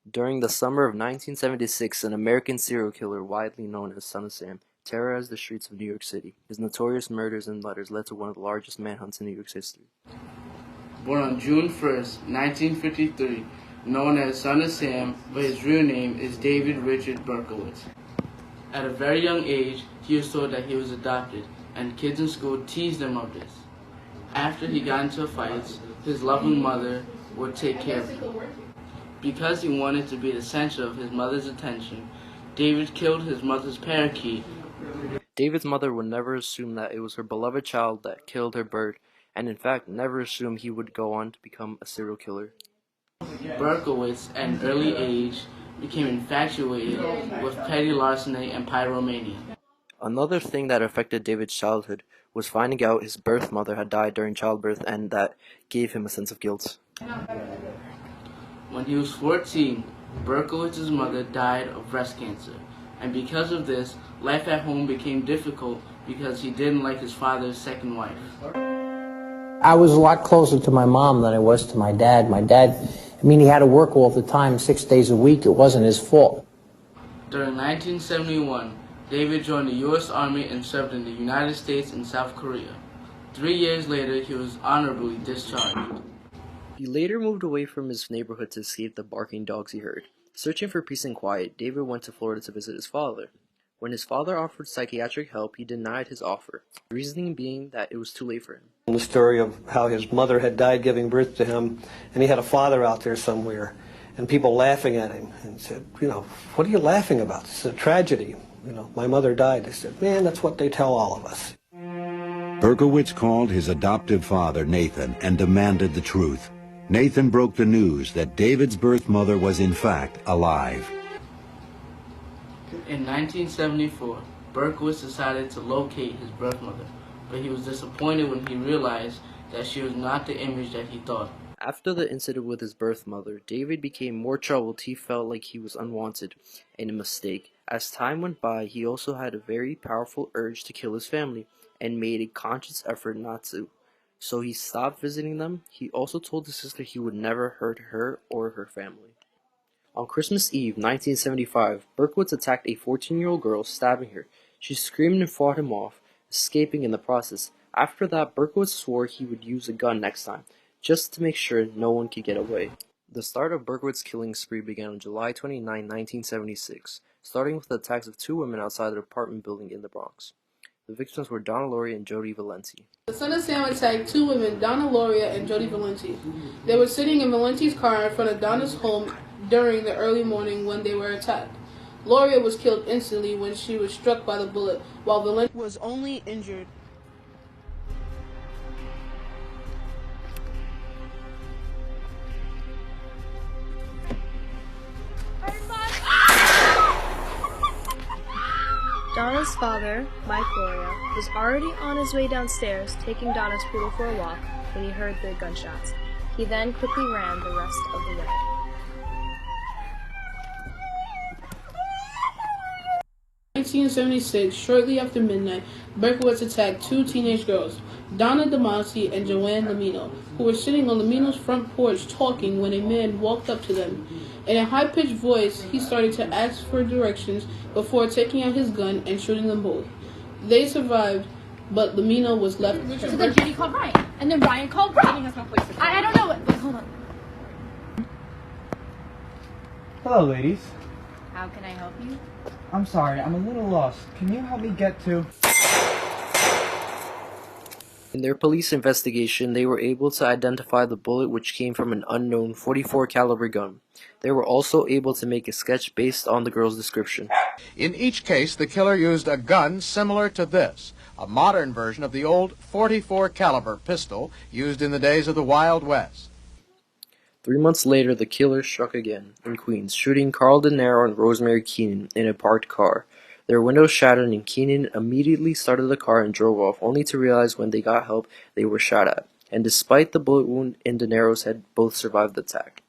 During the summer of 1976, an American serial killer widely known as Son of Sam terrorized the streets of New York City. His notorious murders and letters led to one of the largest manhunts in New York's history. Born on June 1st, 1953, known as Son of Sam, but his real name is David Richard Berkowitz. At a very young age, he was told that he was adopted, and kids in school teased him of this. After he got into fights, his loving mother would take care of him. Because he wanted to be the center of his mother's attention, David killed his mother's parakeet. David's mother would never assume that it was her beloved child that killed her bird, and in fact never assumed he would go on to become a serial killer. Berkowitz, at an early age, became infatuated with petty larceny and pyromania. Another thing that affected David's childhood was finding out his birth mother had died during childbirth, and that gave him a sense of guilt. When he was 14, Berkowitz's mother died of breast cancer, and because of this, life at home became difficult because he didn't like his father's second wife. I was a lot closer to my mom than I was to my dad. He had to work all the time, 6 days a week. It wasn't his fault. During 1971, David joined the U.S. Army and served in the United States and South Korea. 3 years later, he was honorably discharged. He later moved away from his neighborhood to escape the barking dogs he heard. Searching for peace and quiet, David went to Florida to visit his father. When his father offered psychiatric help, he denied his offer, reasoning being that it was too late for him. The story of how his mother had died giving birth to him, and he had a father out there somewhere, and people laughing at him, and said, what are you laughing about? It's a tragedy. My mother died. I said, man, that's what they tell all of us. Berkowitz called his adoptive father, Nathan, and demanded the truth. Nathan broke the news that David's birth mother was in fact alive. In 1974, Berkowitz decided to locate his birth mother, but he was disappointed when he realized that she was not the image that he thought. After the incident with his birth mother, David became more troubled. He felt like he was unwanted and a mistake. As time went by, he also had a very powerful urge to kill his family and made a conscious effort not to. So he stopped visiting them. He also told his sister he would never hurt her or her family. On Christmas Eve, 1975, Berkowitz attacked a 14-year-old girl, stabbing her. She screamed and fought him off, escaping in the process. After that, Berkowitz swore he would use a gun next time, just to make sure no one could get away. The start of Berkowitz's killing spree began on July 29, 1976, starting with the attacks of 2 women outside an apartment building in the Bronx. The victims were Donna Lauria and Jody Valenti. The Son of Sam attacked 2 women, Donna Lauria and Jody Valenti. They were sitting in Valenti's car in front of Donna's home during the early morning when they were attacked. Lauria was killed instantly when she was struck by the bullet, while Valenti was only injured. Donna's father, Mike Lauria, was already on his way downstairs taking Donna's poodle for a walk when he heard the gunshots. He then quickly ran the rest of the way. In 1976, shortly after midnight, Berkowitz attacked 2 teenage girls, Donna DeMonte and Joanne Lamino, who were sitting on Lamino's front porch talking when a man walked up to them. In a high-pitched voice, he started to ask for directions before taking out his gun and shooting them both. They survived, but Lamino was left. So then Judy called Ryan, and then Ryan called Ryan. I don't know what. Wait, hold on. Hello, ladies. How can I help you? I'm sorry, I'm a little lost. Can you help me get to... In their police investigation, they were able to identify the bullet, which came from an unknown .44 caliber gun. They were also able to make a sketch based on the girl's description. In each case, the killer used a gun similar to this, a modern version of the old .44 caliber pistol used in the days of the Wild West. 3 months later, the killer struck again in Queens, shooting Carl De Niro and Rosemary Keenan in a parked car. Their windows shattered and Keenan immediately started the car and drove off, only to realize when they got help they were shot at. And despite the bullet wound in De Niro's head, both survived the attack.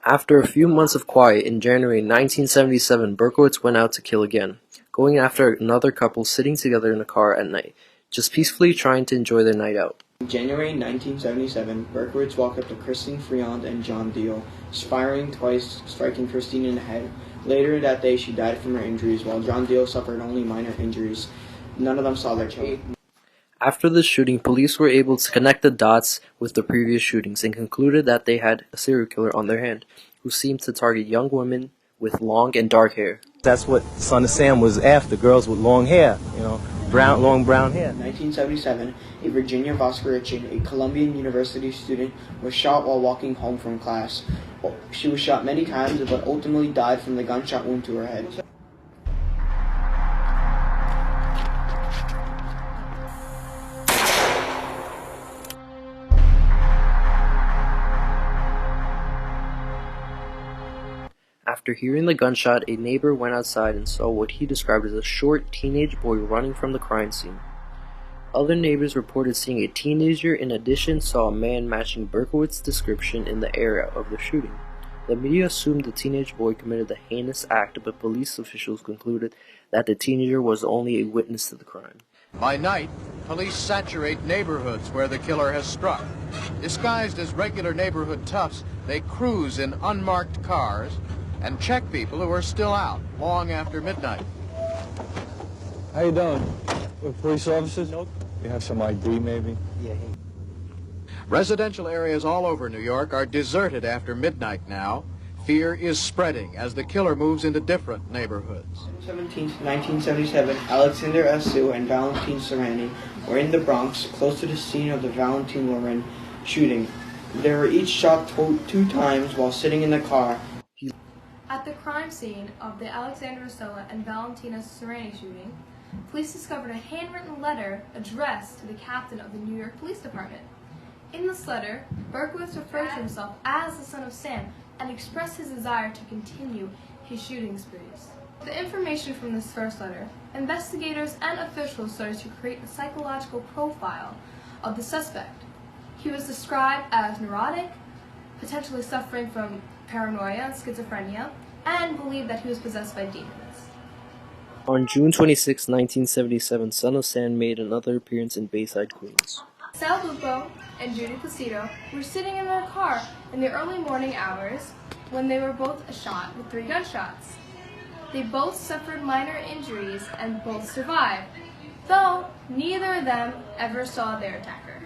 After a few months of quiet, in January 1977, Berkowitz went out to kill again, going after another couple sitting together in a car at night, just peacefully trying to enjoy their night out. In January 1977, Berkowitz walked up to Christine Friand and John Deal, firing twice, striking Christine in the head. Later that day, she died from her injuries, while John Deal suffered only minor injuries. None of them saw their children. After the shooting, police were able to connect the dots with the previous shootings and concluded that they had a serial killer on their hand, who seemed to target young women with long and dark hair. That's what Son of Sam was after, girls with long hair, long brown hair. In 1977, a Virginia Voskorichin, a Columbian University student, was shot while walking home from class. She was shot many times, but ultimately died from the gunshot wound to her head. After hearing the gunshot, a neighbor went outside and saw what he described as a short teenage boy running from the crime scene. Other neighbors reported seeing a teenager. In addition, saw a man matching Berkowitz's description in the area of the shooting. The media assumed the teenage boy committed the heinous act, but police officials concluded that the teenager was only a witness to the crime. By night, police saturate neighborhoods where the killer has struck. Disguised as regular neighborhood toughs, they cruise in unmarked cars and check people who are still out long after midnight. How you doing? We're police officers? Nope. You have some ID, maybe? Yeah. Residential areas all over New York are deserted after midnight now. Fear is spreading as the killer moves into different neighborhoods. On 17th, 1977, Alexander S. Sue and Valentine Serrani were in the Bronx, close to the scene of the Valentine Lauren shooting. They were each shot two times while sitting in the car. At the crime scene of the Alexander Sola and Valentina Serrani shooting, police discovered a handwritten letter addressed to the captain of the New York Police Department. In this letter, Berkowitz referred to himself as the Son of Sam and expressed his desire to continue his shooting sprees. With the information from this first letter, investigators and officials started to create a psychological profile of the suspect. He was described as neurotic, potentially suffering from paranoia and schizophrenia, and believed that he was possessed by demons. On June 26, 1977, Son of Sam made another appearance in Bayside, Queens. Sal Lupo and Judy Placido were sitting in their car in the early morning hours when they were both shot with 3 gunshots. They both suffered minor injuries and both survived, though neither of them ever saw their attacker.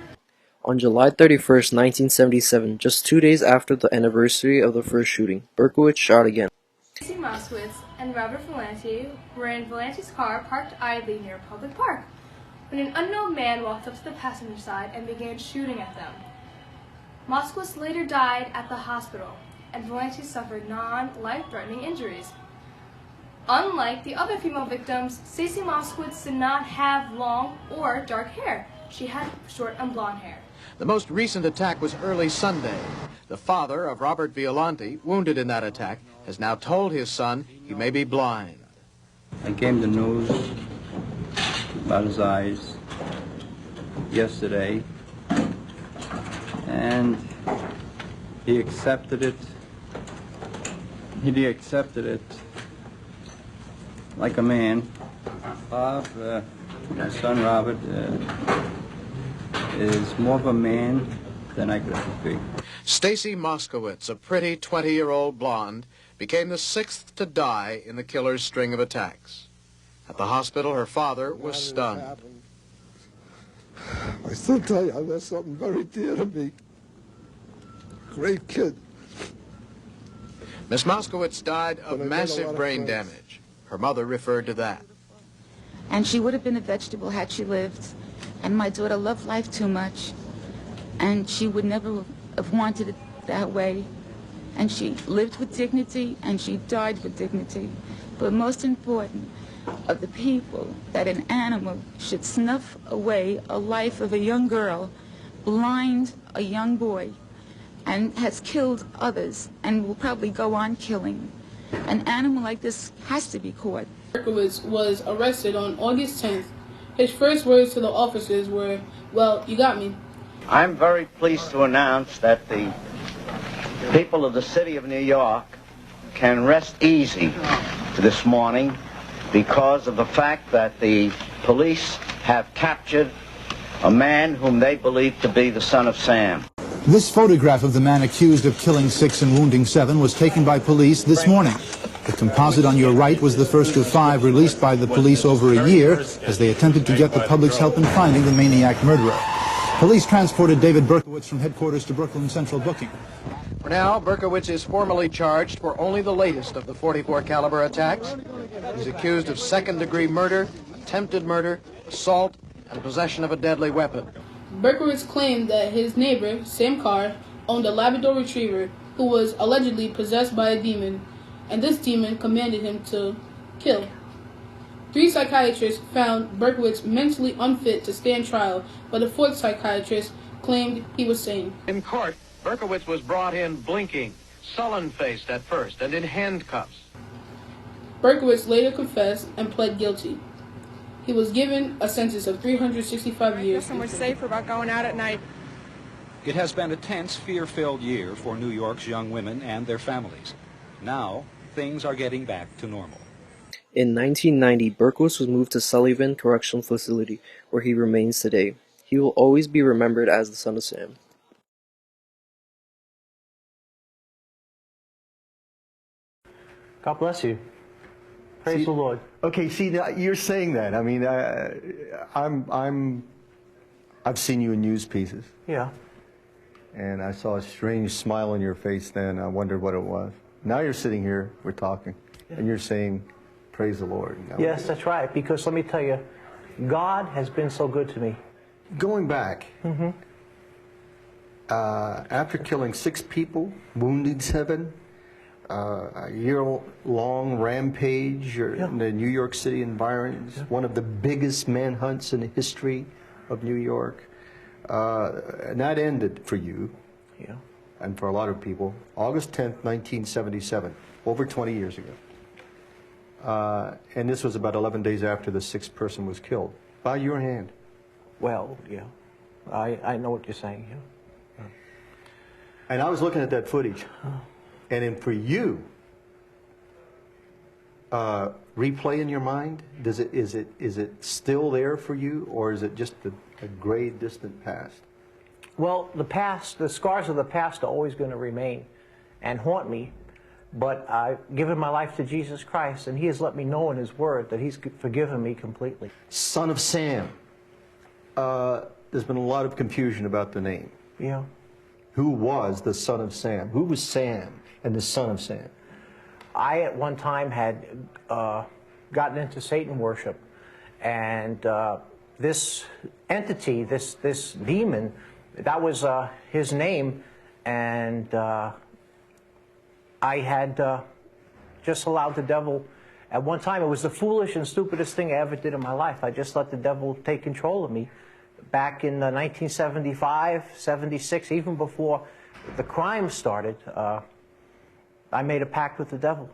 On July 31, 1977, just 2 days after the anniversary of the first shooting, Berkowitz shot again. Stacey Moskowitz and Robert Valenti were in Valenti's car parked idly near a public park when an unknown man walked up to the passenger side and began shooting at them. Moskowitz later died at the hospital, and Valenti suffered non-life-threatening injuries. Unlike the other female victims, Stacey Moskowitz did not have long or dark hair. She had short and blonde hair. The most recent attack was early Sunday. The father of Robert Violante, wounded in that attack, has now told his son he may be blind. I gave him the news about his eyes yesterday, and he accepted it. He accepted it like a man. Bob, my son Robert, is more of a man than I could ever be. Stacey Moskowitz, a pretty 20-year-old blonde, became the 6th to die in the killer's string of attacks. At the hospital, her father was stunned. I still tell you, that's something very dear to me. Great kid. Miss Moskowitz died of massive brain damage. Her mother referred to that. And she would have been a vegetable had she lived. And my daughter loved life too much. And she would never have wanted it that way. And she lived with dignity, and she died with dignity. But most important, of the people, that an animal should snuff away a life of a young girl, blind a young boy, and has killed others, and will probably go on killing. An animal like this has to be caught. Berkowitz was arrested on August 10th. His first words to the officers were, "Well, you got me." I'm very pleased to announce that the people of the city of New York can rest easy this morning because of the fact that the police have captured a man whom they believed to be the son of Sam. This photograph of the man accused of killing 6 and wounding 7 was taken by police this morning. The composite on your right was the first of 5 released by the police over a year as they attempted to get the public's help in finding the maniac murderer. Police transported David Berkowitz from headquarters to Brooklyn Central Booking. For now, Berkowitz is formally charged for only the latest of the .44 caliber attacks. He's accused of second-degree murder, attempted murder, assault, and possession of a deadly weapon. Berkowitz claimed that his neighbor, Sam Carr, owned a Labrador Retriever who was allegedly possessed by a demon, and this demon commanded him to kill. 3 psychiatrists found Berkowitz mentally unfit to stand trial, but a 4th psychiatrist claimed he was sane. In court, Berkowitz was brought in blinking, sullen-faced at first, and in handcuffs. Berkowitz later confessed and pled guilty. He was given a sentence of 365 years. I feel so much safer about going out at night. It has been a tense, fear-filled year for New York's young women and their families. Now, things are getting back to normal. In 1990, Berkowitz was moved to Sullivan Correctional Facility, where he remains today. He will always be remembered as the son of Sam. God bless you. Praise the Lord. Okay, see, now you're saying that. I mean, I've seen you in news pieces. Yeah. And I saw a strange smile on your face then. I wondered what it was. Now you're sitting here, we're talking, and you're saying, praise the Lord. Yes, that's right, because let me tell you, God has been so good to me. Going back, after killing 6 people, wounding 7, a year-long rampage in the New York City environment, one of the biggest manhunts in the history of New York. And that ended for you, and for a lot of people, August 10th, 1977, over 20 years ago. And this was about 11 days after the 6th person was killed, by your hand. Well, yeah, I know what you're saying. Yeah. And I was looking at that footage. And then for you, replay in your mind, is it still there for you, or is it just a gray, distant past? Well, the past, the scars of the past are always going to remain and haunt me, but I've given my life to Jesus Christ, and He has let me know in His Word that He's forgiven me completely. Son of Sam. There's been a lot of confusion about the name. Yeah. Who was the son of Sam? Who was Sam and the son of Sam? I, at one time, had gotten into Satan worship, and this entity, this demon, that was his name, and I had just allowed the devil. At one time, it was the foolish and stupidest thing I ever did in my life. I just let the devil take control of me. Back in 1975, 76, even before the crime started, I made a pact with the devil.